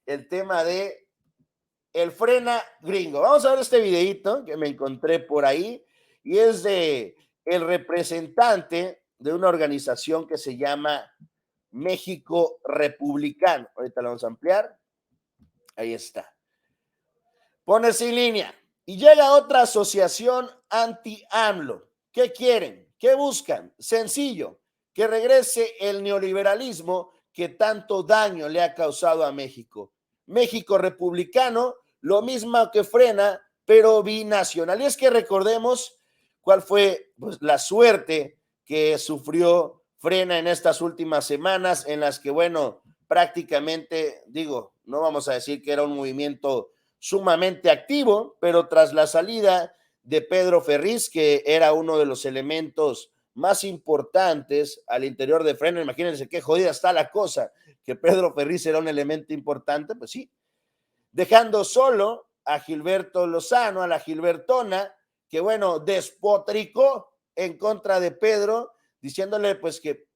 el tema de el frena gringo. Vamos a ver este videito que me encontré por ahí y es de el representante de una organización que se llama México Republicano. Ahorita lo vamos a ampliar. Ahí está. Ponerse en línea. Y llega otra asociación anti-AMLO. ¿Qué quieren? ¿Qué buscan? Sencillo, que regrese el neoliberalismo que tanto daño le ha causado a México. México republicano, lo mismo que frena, pero binacional. Y es que recordemos cuál fue pues, la suerte que sufrió Frena en estas últimas semanas, en las que, bueno, prácticamente, digo, no vamos a decir que era un movimiento sumamente activo, pero tras la salida de Pedro Ferriz, que era uno de los elementos más importantes al interior de Frena, imagínense qué jodida está la cosa, que Pedro Ferriz era un elemento importante, pues sí, dejando solo a Gilberto Lozano, a la Gilbertona, que bueno, despotricó en contra de Pedro, diciéndole pues que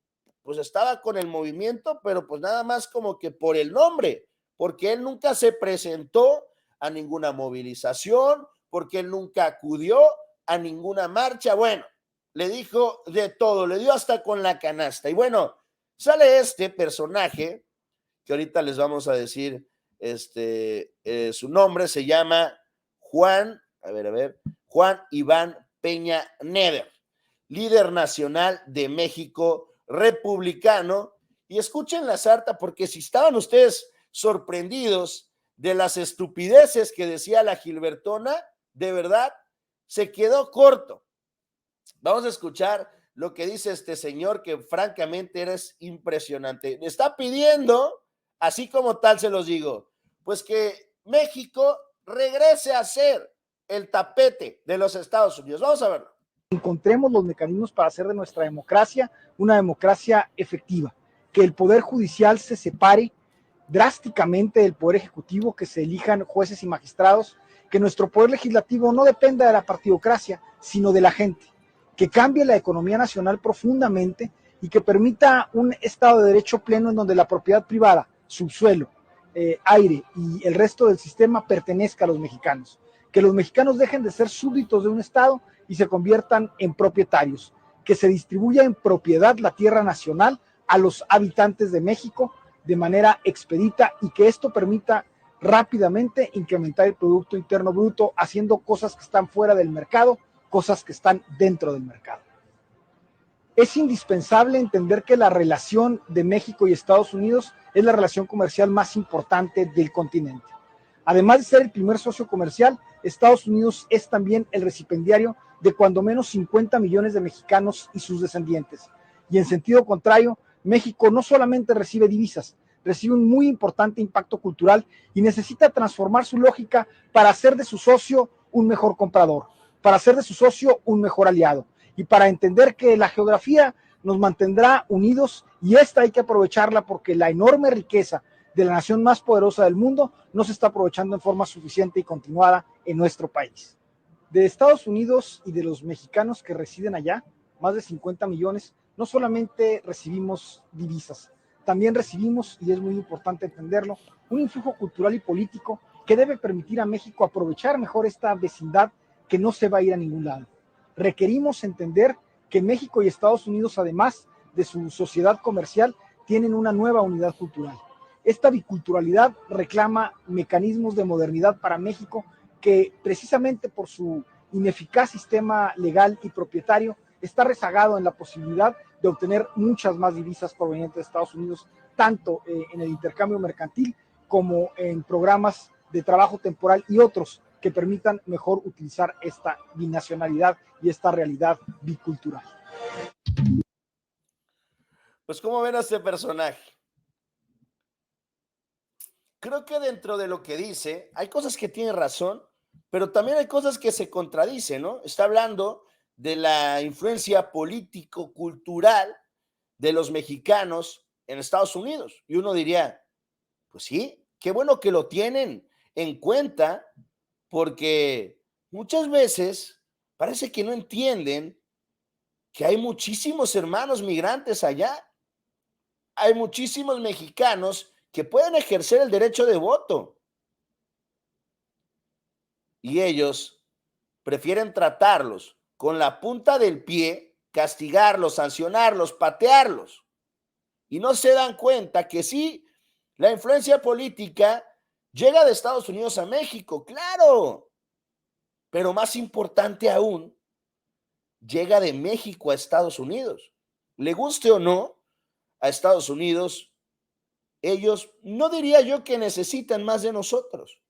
pues estaba con el movimiento, pero pues nada más como que por el nombre, porque él nunca se presentó a ninguna movilización, porque él nunca acudió a ninguna marcha. Bueno, le dijo de todo, le dio hasta con la canasta. Y bueno, sale este personaje que ahorita les vamos a decir su nombre, se llama Juan, Juan Iván Peña Neder, líder nacional de México republicano. Y escuchen la sarta, porque si estaban ustedes sorprendidos de las estupideces que decía la Gilbertona, de verdad, se quedó corto. Vamos a escuchar lo que dice este señor, que francamente eres impresionante. Está pidiendo, así como tal se los digo, pues que México regrese a ser el tapete de los Estados Unidos. Vamos a verlo. Encontremos los mecanismos para hacer de nuestra democracia una democracia efectiva, que el Poder Judicial se separe drásticamente del Poder Ejecutivo, que se elijan jueces y magistrados, que nuestro Poder Legislativo no dependa de la partidocracia, sino de la gente, que cambie la economía nacional profundamente y que permita un Estado de Derecho pleno en donde la propiedad privada, subsuelo, aire y el resto del sistema pertenezca a los mexicanos, que los mexicanos dejen de ser súbditos de un Estado y se conviertan en propietarios, que se distribuya en propiedad la tierra nacional a los habitantes de México de manera expedita y que esto permita rápidamente incrementar el Producto Interno Bruto haciendo cosas que están fuera del mercado, cosas que están dentro del mercado. Es indispensable entender que la relación de México y Estados Unidos es la relación comercial más importante del continente. Además de ser el primer socio comercial, Estados Unidos es también el recipiendario de cuando menos 50 millones de mexicanos y sus descendientes. Y en sentido contrario, México no solamente recibe divisas, recibe un muy importante impacto cultural y necesita transformar su lógica para hacer de su socio un mejor comprador, para hacer de su socio un mejor aliado y para entender que la geografía nos mantendrá unidos y esta hay que aprovecharla porque la enorme riqueza de la nación más poderosa del mundo no se está aprovechando en forma suficiente y continuada en nuestro país. De Estados Unidos y de los mexicanos que residen allá, más de 50 millones, no solamente recibimos divisas, también recibimos, y es muy importante entenderlo, un influjo cultural y político que debe permitir a México aprovechar mejor esta vecindad que no se va a ir a ningún lado. Requerimos entender que México y Estados Unidos, además de su sociedad comercial, tienen una nueva unidad cultural. Esta biculturalidad reclama mecanismos de modernidad para México que precisamente por su ineficaz sistema legal y propietario está rezagado en la posibilidad de obtener muchas más divisas provenientes de Estados Unidos, tanto en el intercambio mercantil como en programas de trabajo temporal y otros que permitan mejor utilizar esta binacionalidad y esta realidad bicultural. Pues, ¿cómo ven a este personaje? Creo que dentro de lo que dice, hay cosas que tiene razón, pero también hay cosas que se contradicen, ¿no? Está hablando de la influencia político-cultural de los mexicanos en Estados Unidos. Y uno diría, pues sí, qué bueno que lo tienen en cuenta, porque muchas veces parece que no entienden que hay muchísimos hermanos migrantes allá. Hay muchísimos mexicanos que pueden ejercer el derecho de voto. Y ellos prefieren tratarlos con la punta del pie, castigarlos, sancionarlos, patearlos. Y no se dan cuenta que sí, la influencia política llega de Estados Unidos a México, claro, pero más importante aún, llega de México a Estados Unidos. Le guste o no, a Estados Unidos, ellos no diría yo que necesitan más de nosotros,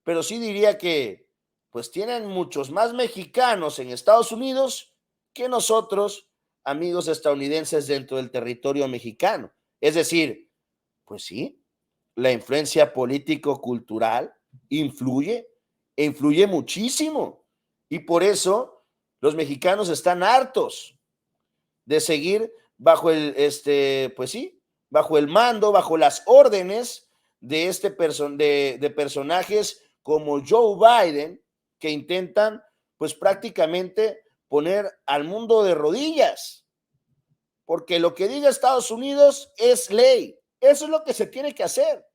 pero sí diría que pues tienen muchos más mexicanos en Estados Unidos que nosotros, amigos estadounidenses dentro del territorio mexicano. Es decir, pues sí, la influencia político-cultural influye, e influye muchísimo. Y por eso los mexicanos están hartos de seguir bajo el, pues sí, bajo el mando, bajo las órdenes de, de personajes como Joe Biden, que intentan, pues prácticamente poner al mundo de rodillas, porque lo que diga Estados Unidos es ley. Eso es lo que se tiene que hacer.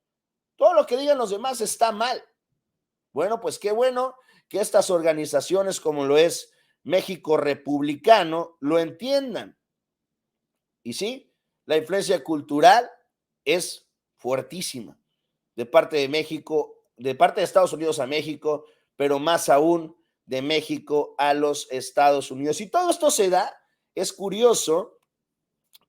Todo lo que digan los demás está mal. Bueno, pues qué bueno que estas organizaciones como lo es México Republicano lo entiendan. Y sí, la influencia cultural es fuertísima de parte de México, de parte de Estados Unidos a México, pero más aún de México a los Estados Unidos. Y todo esto se da, es curioso,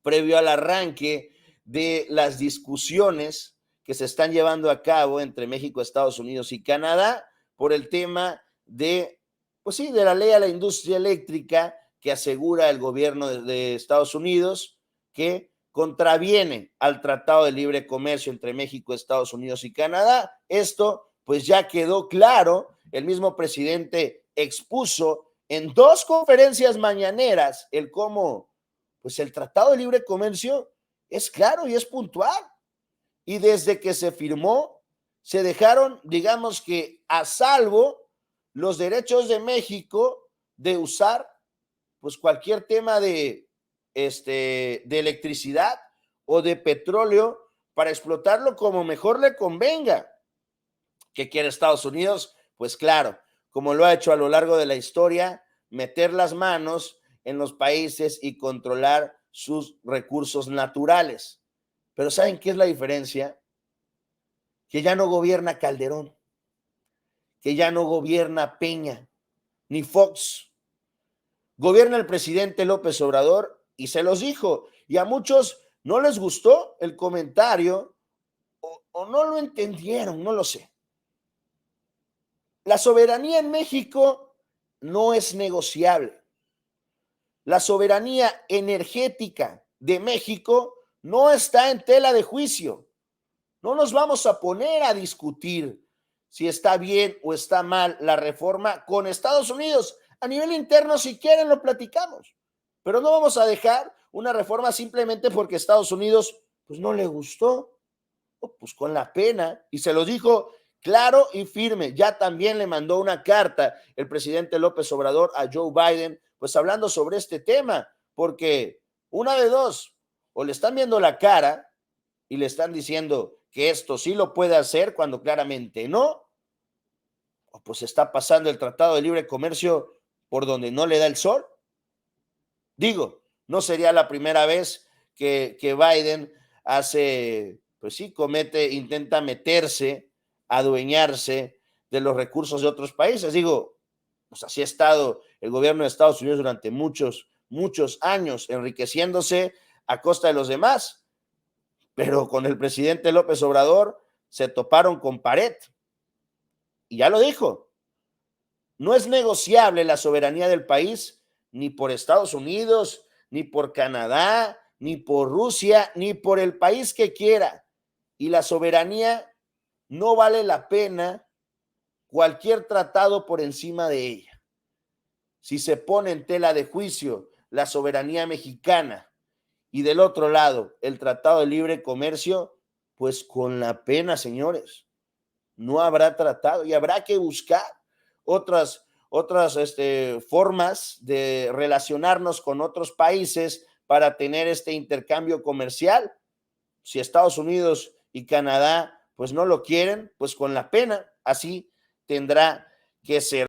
previo al arranque de las discusiones que se están llevando a cabo entre México, Estados Unidos y Canadá por el tema de, pues sí, de la ley a la industria eléctrica que asegura el gobierno de Estados Unidos que contraviene al Tratado de Libre Comercio entre México, Estados Unidos y Canadá. Esto pues ya quedó claro, el mismo presidente expuso en 2 conferencias mañaneras el cómo pues el Tratado de Libre Comercio es claro y es puntual. Y desde que se firmó, se dejaron, digamos que a salvo los derechos de México de usar pues cualquier tema de electricidad o de petróleo para explotarlo como mejor le convenga. ¿Qué quiere Estados Unidos? Pues claro, como lo ha hecho a lo largo de la historia, meter las manos en los países y controlar sus recursos naturales. Pero ¿saben qué es la diferencia? Que ya no gobierna Calderón, que ya no gobierna Peña, ni Fox. Gobierna el presidente López Obrador y se los dijo. Y a muchos no les gustó el comentario o no lo entendieron, no lo sé. La soberanía en México no es negociable. La soberanía energética de México no está en tela de juicio. No nos vamos a poner a discutir si está bien o está mal la reforma con Estados Unidos. A nivel interno, si quieren, lo platicamos. Pero no vamos a dejar una reforma simplemente porque Estados Unidos pues, no le gustó. Pues con la pena. Y se lo dijo claro y firme. Ya también le mandó una carta el presidente López Obrador a Joe Biden, pues hablando sobre este tema, porque una de dos, o le están viendo la cara y le están diciendo que esto sí lo puede hacer cuando claramente no, o pues está pasando el Tratado de Libre Comercio por donde no le da el sol. Digo, no sería la primera vez que Biden hace, pues sí, intenta meterse, adueñarse de los recursos de otros países. Digo, pues así ha estado el gobierno de Estados Unidos durante muchos, muchos años, enriqueciéndose a costa de los demás. Pero con el presidente López Obrador se toparon con pared. Y ya lo dijo, no es negociable la soberanía del país ni por Estados Unidos, ni por Canadá, ni por Rusia, ni por el país que quiera. Y la soberanía no vale la pena cualquier tratado por encima de ella. Si se pone en tela de juicio la soberanía mexicana y del otro lado el Tratado de Libre Comercio, pues con la pena, señores, no habrá tratado y habrá que buscar otras formas de relacionarnos con otros países para tener este intercambio comercial. Si Estados Unidos y Canadá pues no lo quieren, pues con la pena así tendrá que ser.